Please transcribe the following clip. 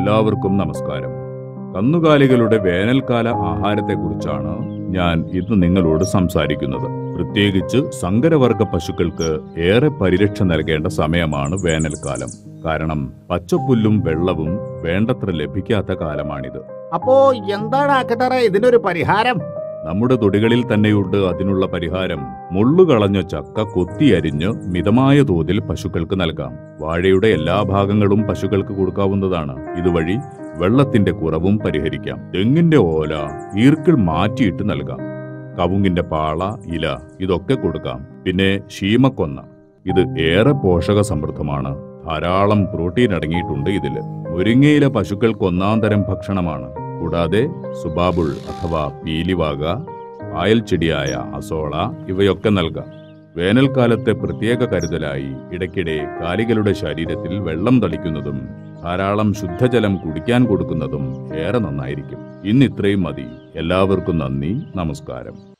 എല്ലാവർക്കും നമസ്കാരം. കന്നുകാലികളുടെ വേനൽക്കാല ആഹാരത്തെക്കുറിച്ചാണ് ഞാൻ ഇന്ന് നിങ്ങളോട് സംസാരിക്കുന്നത്. പ്രത്യേകിച്ച് സങ്കരവർഗ പശുക്കൾക്ക് ഏറെ പരിരക്ഷ നൽകേണ്ട സമയമാണ് വേനൽക്കാലം. കാരണം പച്ചപ്പുല്ലും വെള്ളവും വേണ്ടത്ര ലഭിക്കാത്ത കാലമാണിത്. അപ്പോ എന്താണ് ആക്കട്ടറ ഇതിനൊരു പരിഹാരം? നമ്മുടെ തൊടികളിൽ തന്നെയുണ്ട് അതിനുള്ള പരിഹാരം. മുള്ളുകളഞ്ഞ ചക്ക കൊത്തിയരിഞ്ഞ് മിതമായ തോതിൽ പശുക്കൾക്ക് നൽകാം. വാഴയുടെ എല്ലാ ഭാഗങ്ങളും പശുക്കൾക്ക് കൊടുക്കാവുന്നതാണ്. ഇതുവഴി വെള്ളത്തിന്റെ കുറവും പരിഹരിക്കാം. തെങ്ങിന്റെ ഓല, ഈർക്കിൾ മാറ്റിയിട്ട് നൽകാം. കവുങ്ങിന്റെ പാള, ഇല ഇതൊക്കെ കൊടുക്കാം. പിന്നെ ശീമക്കൊന്ന, ഇത് ഏറെ പോഷക സമൃദ്ധമാണ്. ധാരാളം പ്രോട്ടീൻ അടങ്ങിയിട്ടുണ്ട് ഇതില്. മുരിങ്ങയില പശുക്കൾക്ക് ഒന്നാം തരം ഭക്ഷണമാണ്. കൂടാതെ സുബാബുൾ അഥവാ പീലിവാക, പായൽ ചെടിയായ അസോള ഇവയൊക്കെ നൽകാം. വേനൽക്കാലത്തെ പ്രത്യേക കരുതലായി ഇടയ്ക്കിടെ കാലികളുടെ ശരീരത്തിൽ വെള്ളം തളിക്കുന്നതും ധാരാളം ശുദ്ധജലം കുടിക്കാൻ കൊടുക്കുന്നതും ഏറെ നന്നായിരിക്കും. ഇന്ന് ഇത്രയും മതി. എല്ലാവർക്കും നന്ദി, നമസ്കാരം.